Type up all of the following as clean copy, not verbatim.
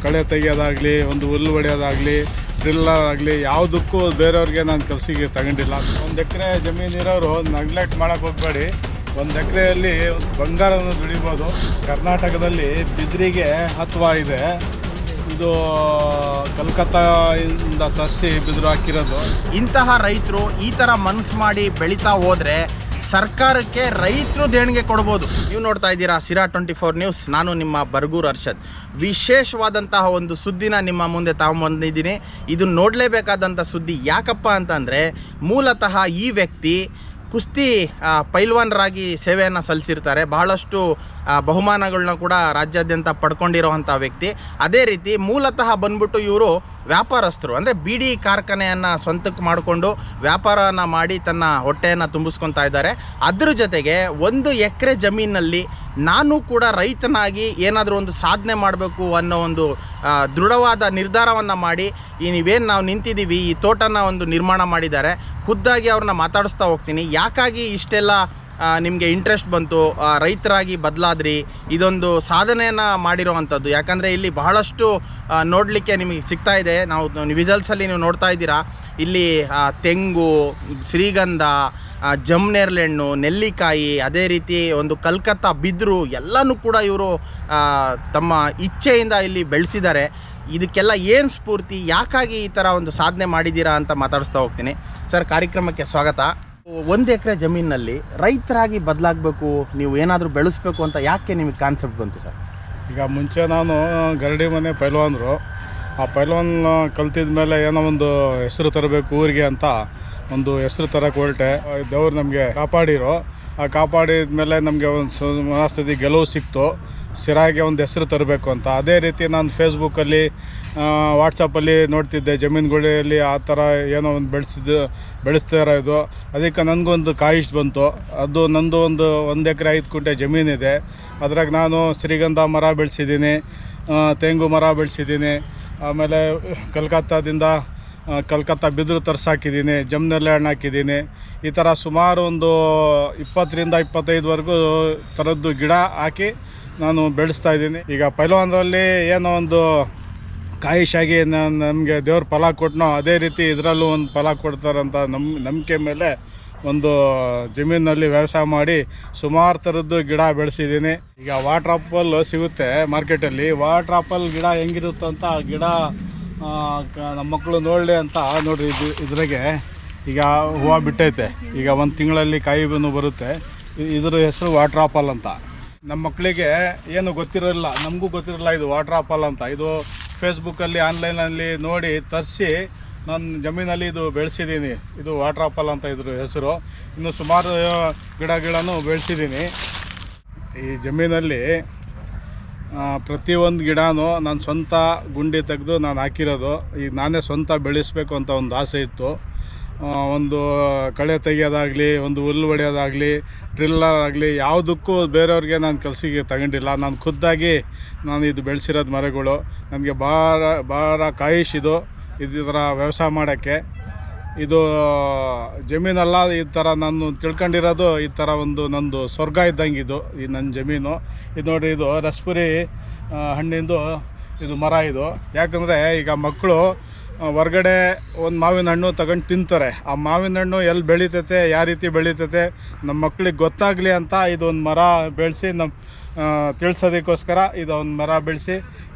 ಕಳೆ ತೆಗೆಯೋದಾಗಲಿ, ಒಂದು ಹುಲ್ಲು ಹೊಡೆಯೋದಾಗಲಿ, ಡ್ರಿಲ್ಲರ್ ಆಗಲಿ ಯಾವುದಕ್ಕೂ ಬೇರೆಯವ್ರಿಗೆ ನಾನು ಕೆಲಸಕ್ಕೆ ತಗೊಂಡಿಲ್ಲ. 1 ಎಕರೆ ಜಮೀನಿರೋರು ನೆಗ್ಲೆಕ್ಟ್ ಮಾಡೋಕ್ಕೆ ಹೋಗಬೇಡಿ. 1 ಎಕರೆಯಲ್ಲಿ ಬಂಗಾರವನ್ನು ದುಡಿಬೋದು. ಕರ್ನಾಟಕದಲ್ಲಿ ಬಿದಿರಿಗೆ ಮಹತ್ವ ಇದೆ. ಇದು ಕಲ್ಕತ್ತಾದಿಂದ ತರಿಸಿ ಬಿದಿರು ಹಾಕಿರೋದು. ಇಂತಹ ರೈತರು ಈ ಥರ ಮನಸ್ಸು ಮಾಡಿ ಬೆಳೀತಾ ಹೋದರೆ ಸರ್ಕಾರಕ್ಕೆ ರೈತರು ದೇಣಿಗೆ ಕೊಡ್ಬೋದು. ನೀವು ನೋಡ್ತಾ ಇದ್ದೀರಾ ಸಿರಾ 24 ನ್ಯೂಸ್. ನಾನು ನಿಮ್ಮ ಬರ್ಗೂರು ಅರ್ಷದ್. ವಿಶೇಷವಾದಂತಹ ಒಂದು ಸುದ್ದಿನ ನಿಮ್ಮ ಮುಂದೆ ತಗೊಂಬಂದಿದ್ದೀನಿ. ಇದು ನೋಡಲೇಬೇಕಾದಂಥ ಸುದ್ದಿ. ಯಾಕಪ್ಪ ಅಂತಂದರೆ ಮೂಲತಃ ಈ ವ್ಯಕ್ತಿ ಕುಸ್ತಿ ಪೈಲ್ವಾನರಾಗಿ ಸೇವೆಯನ್ನು ಸಲ್ಲಿಸಿರ್ತಾರೆ. ಬಹಳಷ್ಟು ಬಹುಮಾನಗಳನ್ನ ಕೂಡ ರಾಜ್ಯಾದ್ಯಂತ ಪಡ್ಕೊಂಡಿರೋವಂಥ ವ್ಯಕ್ತಿ. ಅದೇ ರೀತಿ ಮೂಲತಃ ಬಂದ್ಬಿಟ್ಟು ಇವರು ವ್ಯಾಪಾರಸ್ಥರು, ಅಂದರೆ ಬೀಡಿ ಕಾರ್ಖಾನೆಯನ್ನು ಸ್ವಂತಕ್ಕೆ ಮಾಡಿಕೊಂಡು ವ್ಯಾಪಾರನ ಮಾಡಿ ತನ್ನ ಹೊಟ್ಟೆಯನ್ನು ತುಂಬಿಸ್ಕೊತಾ ಇದ್ದಾರೆ. ಅದ್ರ ಜೊತೆಗೆ 1 ಎಕರೆ ಜಮೀನಲ್ಲಿ ನಾನು ಕೂಡ ರೈತನಾಗಿ ಏನಾದರೂ ಒಂದು ಸಾಧನೆ ಮಾಡಬೇಕು ಅನ್ನೋ ಒಂದು ದೃಢವಾದ ನಿರ್ಧಾರವನ್ನು ಮಾಡಿ ನೀವೇನು ನಾವು ನಿಂತಿದ್ದೀವಿ ಈ ತೋಟನ ಒಂದು ನಿರ್ಮಾಣ ಮಾಡಿದ್ದಾರೆ. ಖುದ್ದಾಗಿ ಅವ್ರನ್ನ ಮಾತಾಡಿಸ್ತಾ ಹೋಗ್ತೀನಿ. ಯಾಕಾಗಿ ಇಷ್ಟೆಲ್ಲ ನಿಮಗೆ ಇಂಟ್ರೆಸ್ಟ್ ಬಂತು, ರೈತರಾಗಿ ಬದಲಾದ್ರಿ, ಇದೊಂದು ಸಾಧನೆಯನ್ನು ಮಾಡಿರೋವಂಥದ್ದು. ಯಾಕಂದರೆ ಇಲ್ಲಿ ಬಹಳಷ್ಟು ನೋಡಲಿಕ್ಕೆ ನಿಮಗೆ ಸಿಗ್ತಾ ಇದೆ. ನಾವು ವಿಜಲ್ಸಲ್ಲಿ ನೀವು ನೋಡ್ತಾ ಇದ್ದೀರಾ. ಇಲ್ಲಿ ತೆಂಗು, ಶ್ರೀಗಂಧ, ಜಮ್ನೇರ್ಲೆಹಣ್ಣು, ನೆಲ್ಲಿಕಾಯಿ, ಅದೇ ರೀತಿ ಒಂದು ಕಲ್ಕತ್ತಾ ಬಿದಿರು ಎಲ್ಲನೂ ಕೂಡ ಇವರು ತಮ್ಮ ಇಚ್ಛೆಯಿಂದ ಇಲ್ಲಿ ಬೆಳೆಸಿದ್ದಾರೆ. ಇದಕ್ಕೆಲ್ಲ ಏನು ಸ್ಫೂರ್ತಿ, ಯಾಕಾಗಿ ಈ ಥರ ಒಂದು ಸಾಧನೆ ಮಾಡಿದ್ದೀರಾ ಅಂತ ಮಾತಾಡಿಸ್ತಾ ಹೋಗ್ತೀನಿ. ಸರ್, ಕಾರ್ಯಕ್ರಮಕ್ಕೆ ಸ್ವಾಗತ. 1 ಎಕರೆ ಜಮೀನಿನಲ್ಲಿ ರೈತರಾಗಿ ಬದಲಾಗಬೇಕು, ನೀವು ಏನಾದರೂ ಬೆಳೆಸ್ಬೇಕು ಅಂತ ಯಾಕೆ ನಿಮಗೆ ಕಾನ್ಸೆಪ್ಟ್ ಬಂತು ಸರ್? ಈಗ ಮುಂಚೆ ನಾನು ಗರಡಿ ಮನೆ ಪೈಲ್ವಾನರು. ಆ ಪೈಲ್ವಾನ್ ಕಲ್ತಿದ ಮೇಲೆ ಏನೋ ಒಂದು ಹೆಸರು ತರಬೇಕು ಊರಿಗೆ ಅಂತ ಒಂದು ಹೆಸರು ತರಕ್ಕೆ ಹೊರಟೆ. ದೇವ್ರು ನಮಗೆ ಕಾಪಾಡಿರೋ. ಆ ಕಾಪಾಡಿದ ಮೇಲೆ ನಮಗೆ ಒಂದು ಮನಸ್ಥಿತಿ ಗೆಲುವು ಸಿಕ್ತು. ಸಿರಾಗೆ ಒಂದು ಹೆಸರು ತರಬೇಕು ಅಂತ. ಅದೇ ರೀತಿ ನಾನು ಫೇಸ್ಬುಕ್ಕಲ್ಲಿ, ವಾಟ್ಸಪ್ಪಲ್ಲಿ ನೋಡ್ತಿದ್ದೆ ಜಮೀನುಗಳಲ್ಲಿ ಆ ಥರ ಏನೋ ಒಂದು ಬೆಳೆಸ್ತಾ ಇರೋದು. ಅದಕ್ಕೆ ನನಗೊಂದು ಕಾಯಿಷ್ಟು ಬಂತು. ಅದು ನಂದು 1 ಎಕರೆ 5 ಗುಂಟೆ ಜಮೀನಿದೆ. ಅದ್ರಾಗ ನಾನು ಶ್ರೀಗಂಧ ಮರ ಬೆಳೆಸಿದ್ದೀನಿ, ತೆಂಗು ಮರ ಬೆಳೆಸಿದ್ದೀನಿ. ಆಮೇಲೆ ಕಲ್ಕತ್ತಾ ಬಿದಿರು ತರಿಸಾಕಿದ್ದೀನಿ, ಜಮ್ನೇರ್ಲೆಹಣ್ಣು ಹಾಕಿದ್ದೀನಿ. ಈ ಥರ ಸುಮಾರು ಒಂದು 20ರಿಂದ 25ವರೆಗೂ ಥರದ್ದು ಗಿಡ ಹಾಕಿ ನಾನು ಬೆಳೆಸ್ತಾ ಇದ್ದೀನಿ. ಈಗ ಪೈಲ್ವಾನರಲ್ಲಿ ಏನೋ ಒಂದು ಕಾಯಿಷಾಗಿ ನಮಗೆ ದೇವ್ರ ಫಲ ಕೊಟ್ಟನೋ ಅದೇ ರೀತಿ ಇದರಲ್ಲೂ ಒಂದು ಫಲ ಕೊಡ್ತಾರಂತ ನಂಬಿಕೆ ಮೇಲೆ ಒಂದು ಜಮೀನಲ್ಲಿ ವ್ಯವಸಾಯ ಮಾಡಿ ಸುಮಾರು ಥರದ್ದು ಗಿಡ ಬೆಳೆಸಿದ್ದೀನಿ. ಈಗ ವಾಟರ್ ಆಪಲ್ ಸಿಗುತ್ತೆ ಮಾರ್ಕೆಟಲ್ಲಿ. ವಾಟರ್ ಆಪಲ್ ಗಿಡ ಹೆಂಗಿರುತ್ತಂತ ಗಿಡ ನಮ್ಮ ಮಕ್ಕಳು ನೋಡಲಿ ಅಂತ ನೋಡಿರಿ. ಇದ್ರಾಗೆ ಈಗ ಹೂವು ಬಿಟ್ಟೈತೆ. ಈಗ 1 ತಿಂಗಳಲ್ಲಿ ಕಾಯಿ ಬರುತ್ತೆ. ಇದ್ರ ಹೆಸರು ವಾಟರ್ ಆಪಲ್ ಅಂತ. ನಮ್ಮ ಮಕ್ಕಳಿಗೆ ಏನು ಗೊತ್ತಿರೋಲ್ಲ, ನಮಗೂ ಗೊತ್ತಿರಲ್ಲ ಇದು ವಾಟರ್ ಆಪಲ್ ಅಂತ. ಇದು ಫೇಸ್ಬುಕ್ಕಲ್ಲಿ, ಆನ್ಲೈನಲ್ಲಿ ನೋಡಿ ತರಿಸಿ ನಾನು ಜಮೀನಲ್ಲಿ ಇದು ಬೆಳೆಸಿದ್ದೀನಿ. ಇದು ವಾಟರ್ ಆಪಲ್ ಅಂತ ಇದ್ರ ಹೆಸರು. ಇನ್ನು ಸುಮಾರು ಗಿಡಗಳನ್ನು ಬೆಳೆಸಿದ್ದೀನಿ ಈ ಜಮೀನಲ್ಲಿ. ಪ್ರತಿಯೊಂದು ಗಿಡನೂ ನಾನು ಸ್ವಂತ ಗುಂಡಿ ತೆಗೆದು ನಾನು ಹಾಕಿರೋದು. ಈಗ ನಾನೇ ಸ್ವಂತ ಬೆಳೆಸಬೇಕು ಅಂತ ಒಂದು ಆಸೆ ಇತ್ತು. ಒಂದು ಕಳೆ ತೆಗೆಯೋದಾಗಲಿ, ಒಂದು ಹುಲ್ಲು ಹೊಡೆಯೋದಾಗಲಿ, ಡ್ರಿಲ್ಲರ್ ಆಗಲಿ ಯಾವುದಕ್ಕೂ ಬೇರೆಯವ್ರಿಗೆ ನಾನು ಕೆಲಸಕ್ಕೆ ತಗೊಂಡಿಲ್ಲ. ನಾನು ಖುದ್ದಾಗಿ ನಾನು ಇದು ಬೆಳೆಸಿರೋದು ಮರಗಳು. ನನಗೆ ಭಾಳ ಕಾಯಿಷ್ ಇದರ ವ್ಯವಸಾಯ ಮಾಡೋಕ್ಕೆ. ಇದು ಜಮೀನಲ್ಲ, ಈ ಥರ ನಾನು ತಿಳ್ಕೊಂಡಿರೋದು ಈ ಥರ ಒಂದು ನಂದು ಸ್ವರ್ಗ ಇದ್ದಂಗೆ ಈ ನನ್ನ ಜಮೀನು. ಇದು ನೋಡಿರಿ, ಇದು ರಸ್ಪುರಿ ಹಣ್ಣಿಂದು ಇದು ಮರ ಇದು. ಯಾಕಂದರೆ ಈಗ ಮಕ್ಕಳು ಹೊರ್ಗಡೆ ಒಂದು ಮಾವಿನ ಹಣ್ಣು ತಗೊಂಡು ತಿಂತಾರೆ. ಆ ಮಾವಿನ ಹಣ್ಣು ಎಲ್ಲಿ ಬೆಳೀತೈತೆ, ಯಾವ ರೀತಿ ಬೆಳೀತೈತೆ ನಮ್ಮ ಮಕ್ಕಳಿಗೆ ಗೊತ್ತಾಗಲಿ ಅಂತ ಇದೊಂದು ಮರ ಬೆಳೆಸಿ ತಿಳಿಸೋದಕ್ಕೋಸ್ಕರ ಇದೊಂದು ಮರ ಬೆಳೆಸಿ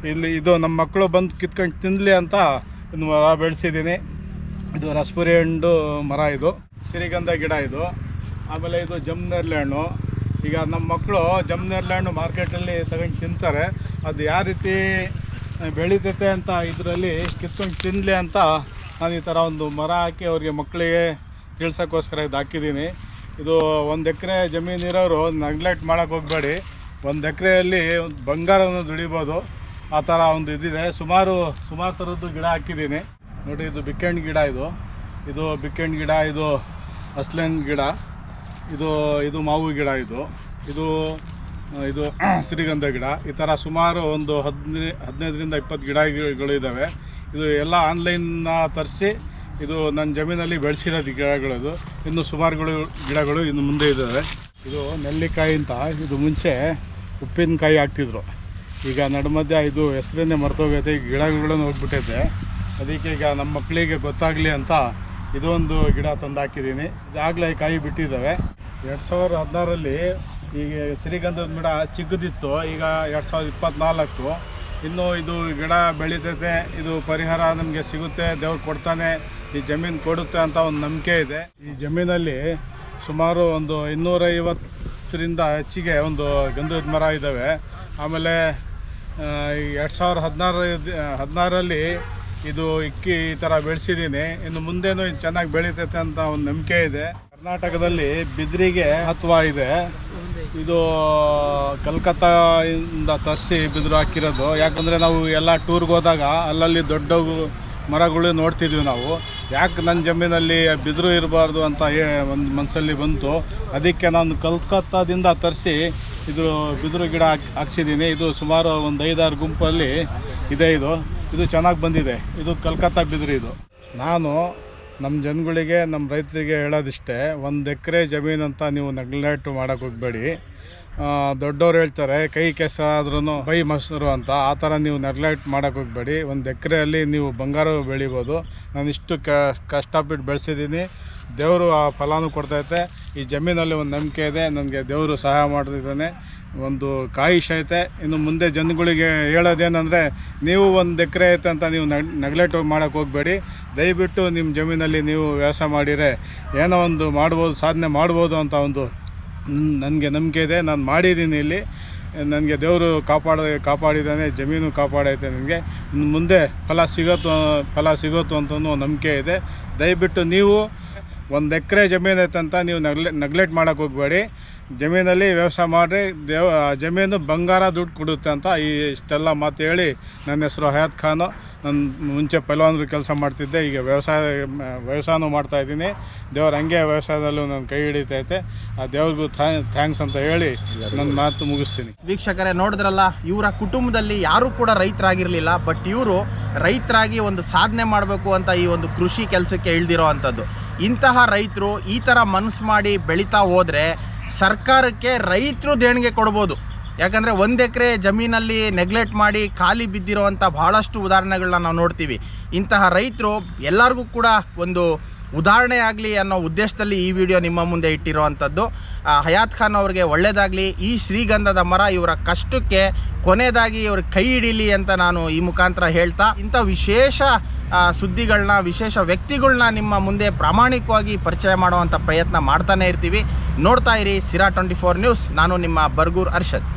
ಇದು ನಮ್ಮ ಮಕ್ಕಳು ಬಂದು ಕಿತ್ಕೊಂಡು ತಿನ್ನಲಿ ಅಂತ ಒಂದು ಮರ ಬೆಳೆಸಿದ್ದೀನಿ. ಇದು ರಸ್ಪುರಿ ಹಣ್ಣು ಮರ, ಇದು ಶ್ರೀಗಂಧ ಗಿಡ ಇದು. ಆಮೇಲೆ ಇದು ಜಮ್ನೇರ್ಲೆಹಣ್ಣು. ಈಗ ನಮ್ಮ ಮಕ್ಕಳು ಜಮ್ನೇರ್ಲೆಹಣ್ಣು ಮಾರ್ಕೆಟಲ್ಲಿ ತಗೊಂಡು ತಿಂತಾರೆ. ಅದು ಯಾವ ರೀತಿ ಬೆಳೀತೈತೆ ಅಂತ ಇದರಲ್ಲಿ ಕಿತ್ಕೊಂಡು ತಿನ್ನಲಿ ಅಂತ ನಾನು ಈ ಥರ ಒಂದು ಮರ ಹಾಕಿ ಅವ್ರಿಗೆ ಮಕ್ಕಳಿಗೆ ತಿಳ್ಸೋಕ್ಕೋಸ್ಕರ ಇದು ಹಾಕಿದ್ದೀನಿ. ಇದು 1 ಎಕರೆ ಜಮೀನಿರೋರು ನೆಗ್ಲೆಕ್ಟ್ ಮಾಡೋಕ್ಕೆ ಹೋಗಬೇಡಿ. 1 ಎಕರೆಯಲ್ಲಿ ಬಂಗಾರವನ್ನು ದುಡಿಬೋದು. ಆ ಥರ ಒಂದು ಇದಿದೆ. ಸುಮಾರು ಥರದ್ದು ಗಿಡ ಹಾಕಿದ್ದೀನಿ ನೋಡಿ. ಇದು ಬಿಕ್ಕಣ್ಣ ಗಿಡ, ಇದು ಬಿಕ್ಕಣ್ಣ ಗಿಡ, ಇದು ಹಸ್ಲೆನ್ ಗಿಡ, ಇದು ಮಾವು ಗಿಡ, ಇದು ಶ್ರೀಗಂಧ ಗಿಡ. ಈ ಥರ ಸುಮಾರು ಒಂದು 15ರಿಂದ 20 ಗಿಡಗಳು ಇದ್ದಾವೆ. ಇದು ಎಲ್ಲ ಆನ್ಲೈನ್ನ ತರಿಸಿ ಇದು ನನ್ನ ಜಮೀನಲ್ಲಿ ಬೆಳೆಸಿರೋದು ಗಿಡಗಳದು. ಇನ್ನು ಸುಮಾರು ಗಿಡಗಳು ಇನ್ನು ಮುಂದೆ ಇದ್ದಾವೆ. ಇದು ನೆಲ್ಲಿಕಾಯಿ ಅಂತ. ಇದು ಮುಂಚೆ ಉಪ್ಪಿನಕಾಯಿ ಹಾಕ್ತಿದ್ರು. ಈಗ ನಡುಮಧ್ಯ ಇದು ಹೆಸರನ್ನೇ ಮರ್ತೋಗೈತೆ, ಈಗ ಗಿಡಗಳನ್ನು ಹೋಗ್ಬಿಟ್ಟೈತೆ. ಅದಕ್ಕೆ ಈಗ ನಮ್ಮ ಮಕ್ಕಳಿಗೆ ಗೊತ್ತಾಗಲಿ ಅಂತ ಇದೊಂದು ಗಿಡ ತಂದು ಹಾಕಿದ್ದೀನಿ. ಇದಾಗಲೇ ಕಾಯಿ ಬಿಟ್ಟಿದ್ದಾವೆ. 2016ರಲ್ಲಿ ಈಗ ಶ್ರೀಗಂಧದ ಗಿಡ ಚಿಕ್ಕದಿತ್ತು, ಈಗ 2024 ಇನ್ನೂ ಇದು ಗಿಡ ಬೆಳೀತೈತೆ. ಇದು ಪರಿಹಾರ ನಮಗೆ ಸಿಗುತ್ತೆ, ದೇವ್ರು ಕೊಡ್ತಾನೆ, ಈ ಜಮೀನು ಕೊಡುತ್ತೆ ಅಂತ ಒಂದು ನಂಬಿಕೆ ಇದೆ. ಈ ಜಮೀನಲ್ಲಿ ಸುಮಾರು ಒಂದು 250ರಿಂದ ಹೆಚ್ಚಿಗೆ ಒಂದು ಗಂಧದ ಮರ ಇದ್ದಾವೆ. ಆಮೇಲೆ 2016ರಲ್ಲಿ ಇದು ಇಕ್ಕಿ ಈ ಥರ ಬೆಳೆಸಿದ್ದೀನಿ. ಇನ್ನು ಮುಂದೇನು ಇದು ಚೆನ್ನಾಗಿ ಬೆಳೀತೈತೆ ಅಂತ ಒಂದು ನಂಬಿಕೆ ಇದೆ. ಕರ್ನಾಟಕದಲ್ಲಿ ಬಿದಿರಿಗೆ ಮಹತ್ವ ಇದೆ. ಇದು ಕಲ್ಕತ್ತಾದಿಂದ ತರಿಸಿ ಬಿದಿರು ಹಾಕಿರೋದು. ಯಾಕಂದರೆ ನಾವು ಎಲ್ಲ ಟೂರ್ಗೆ ಹೋದಾಗ ಅಲ್ಲಲ್ಲಿ ದೊಡ್ಡ ಮರಗಳು ನೋಡ್ತಿದ್ವಿ ನಾವು. ಯಾಕೆ ನನ್ನ ಜಮೀನಲ್ಲಿ ಬಿದಿರು ಇರಬಾರ್ದು ಅಂತ ಒಂದು ಮನಸ್ಸಲ್ಲಿ ಬಂತು. ಅದಕ್ಕೆ ನಾನು ಕಲ್ಕತ್ತಾದಿಂದ ತರಿಸಿ ಇದು ಬಿದಿರು ಗಿಡ ಹಾಕ್ಸಿದ್ದೀನಿ. ಇದು ಸುಮಾರು ಒಂದು 5-6 ಗುಂಪಲ್ಲಿ ಇದೆ. ಇದು ಚೆನ್ನಾಗಿ ಬಂದಿದೆ. ಇದು ಕಲ್ಕತ್ತಾ ಬಿದಿರು. ಇದು ನಾನು ನಮ್ಮ ಜನಗಳಿಗೆ, ನಮ್ಮ ರೈತರಿಗೆ ಹೇಳೋದಿಷ್ಟೇ, 1 ಎಕರೆ ಜಮೀನು ಅಂತ ನೀವು ನೆಗ್ಲೆಕ್ಟ್ ಮಾಡೋಕ್ಕೆ ಹೋಗಬೇಡಿ. ದೊಡ್ಡವ್ರು ಹೇಳ್ತಾರೆ ಕೈ ಕೆಸಾದ್ರೂ ಬೈ ಮೊಸರು ಅಂತ. ಆ ಥರ ನೀವು ನೆಗ್ಲೆಕ್ಟ್ ಮಾಡೋಕ್ಕೆ ಹೋಗಬೇಡಿ. 1 ಎಕರೆಯಲ್ಲಿ ನೀವು ಬಂಗಾರ ಬೆಳಿಬೋದು. ನಾನು ಇಷ್ಟು ಕಷ್ಟಪಟ್ಟು ಬೆಳೆಸಿದ್ದೀನಿ. ದೇವರು ಆ ಫಲಾನು ಕೊಡ್ತೈತೆ. ಈ ಜಮೀನಲ್ಲಿ ಒಂದು ನಂಬಿಕೆ ಇದೆ, ನನಗೆ ದೇವರು ಸಹಾಯ ಮಾಡ್ತಿದ್ದಾನೆ. ಒಂದು ಕಾಯಿಷ ಐತೆ. ಇನ್ನು ಮುಂದೆ ಜನಗಳಿಗೆ ಹೇಳೋದೇನೆಂದರೆ, ನೀವು 1 ಎಕರೆ ಐತೆ ಅಂತ ನೀವು ನೆಗ್ಲೆಕ್ಟ್ ಮಾಡೋಕ್ಕೆ ಹೋಗಬೇಡಿ. ದಯವಿಟ್ಟು ನಿಮ್ಮ ಜಮೀನಲ್ಲಿ ನೀವು ವ್ಯವಸಾಯ ಮಾಡಿದರೆ ಏನೋ ಒಂದು ಮಾಡ್ಬೋದು, ಸಾಧನೆ ಮಾಡ್ಬೋದು ಅಂತ ಒಂದು ನನಗೆ ನಂಬಿಕೆ ಇದೆ. ನಾನು ಮಾಡಿದ್ದೀನಿ. ಇಲ್ಲಿ ನನಗೆ ದೇವರು ಕಾಪಾಡಿದ್ದಾನೆ, ಜಮೀನು ಕಾಪಾಡೈತೆ. ನನಗೆ ಇನ್ನು ಮುಂದೆ ಫಲ ಸಿಗುತ್ತೋ ಅಂತ ನಂಬಿಕೆ ಇದೆ. ದಯವಿಟ್ಟು ನೀವು 1 ಎಕರೆ ಜಮೀನು ಐತೆ ಅಂತ ನೀವು ನೆಗ್ಲೆಕ್ಟ್ ಮಾಡೋಕ್ಕೆ ಹೋಗಬೇಡಿ. ಜಮೀನಲ್ಲಿ ವ್ಯವಸಾಯ ಮಾಡಿರಿ, ಜಮೀನು ಬಂಗಾರ ದುಡ್ಡು ಕೊಡುತ್ತೆ ಅಂತ ಇಷ್ಟೆಲ್ಲ ಮಾತು ಹೇಳಿ, ನನ್ನ ಹೆಸರು ಹಯಾತ್ ಖಾನು. ನಾನು ಮುಂಚೆ ಪೈಲ್ವಾನರು ಕೆಲಸ ಮಾಡ್ತಿದ್ದೆ, ಈಗ ವ್ಯವಸಾಯನೂ ಮಾಡ್ತಾಯಿದ್ದೀನಿ. ದೇವ್ರು ಹಂಗೆ ವ್ಯವಸಾಯದಲ್ಲೂ ನನ್ನ ಕೈ ಹಿಡಿತೈತೆ. ಆ ದೇವ್ರಿಗೂ ಥ್ಯಾಂಕ್ಸ್ ಅಂತ ಹೇಳಿ ನನ್ನ ಮಾತು ಮುಗಿಸ್ತೀನಿ. ವೀಕ್ಷಕರೇ, ನೋಡಿದ್ರಲ್ಲ, ಇವರ ಕುಟುಂಬದಲ್ಲಿ ಯಾರೂ ಕೂಡ ರೈತರಾಗಿರಲಿಲ್ಲ. ಬಟ್ ಇವರು ರೈತರಾಗಿ ಒಂದು ಸಾಧನೆ ಮಾಡಬೇಕು ಅಂತ ಈ ಒಂದು ಕೃಷಿ ಕೆಲಸಕ್ಕೆ ಇಳಿದಿರೋ ಅಂಥದ್ದು. ಇಂತಹ ರೈತರು ಈ ಥರ ಮನಸ್ಸು ಮಾಡಿ ಬೆಳೀತಾ ಹೋದರೆ ಸರ್ಕಾರಕ್ಕೆ ರೈತರು ದೇಣಿಗೆ ಕೊಡ್ಬೋದು. ಯಾಕಂದರೆ 1 ಎಕರೆ ಜಮೀನಲ್ಲಿ ನೆಗ್ಲೆಕ್ಟ್ ಮಾಡಿ ಖಾಲಿ ಬಿದ್ದಿರೋವಂಥ ಭಾಳಷ್ಟು ಉದಾಹರಣೆಗಳನ್ನ ನಾವು ನೋಡ್ತೀವಿ. ಇಂತಹ ರೈತರು ಎಲ್ಲರಿಗೂ ಕೂಡ ಒಂದು ಉದಾಹರಣೆ ಆಗಲಿ ಅನ್ನೋ ಉದ್ದೇಶದಲ್ಲಿ ಈ ವಿಡಿಯೋ ನಿಮ್ಮ ಮುಂದೆ ಇಟ್ಟಿರೋ ಅಂಥದ್ದು. ಹಯಾತ್ ಖಾನ್ ಅವ್ರಿಗೆ ಒಳ್ಳೆಯದಾಗಲಿ. ಈ ಶ್ರೀಗಂಧದ ಮರ ಇವರ ಕಷ್ಟಕ್ಕೆ ಕೊನೆಯದಾಗಿ ಇವ್ರ ಕೈ ಹಿಡೀಲಿ ಅಂತ ನಾನು ಈ ಮುಖಾಂತರ ಹೇಳ್ತಾ, ಇಂಥ ವಿಶೇಷ ಸುದ್ದಿಗಳನ್ನ, ವಿಶೇಷ ವ್ಯಕ್ತಿಗಳನ್ನ ನಿಮ್ಮ ಮುಂದೆ ಪ್ರಾಮಾಣಿಕವಾಗಿ ಪರಿಚಯ ಮಾಡುವಂಥ ಪ್ರಯತ್ನ ಮಾಡ್ತಾನೆ ಇರ್ತೀವಿ. ನೋಡ್ತಾ ಇರಿ ಸಿರಾ 24 ನ್ಯೂಸ್. ನಾನು ನಿಮ್ಮ ಬರ್ಗೂರ್ ಅರ್ಷದ್.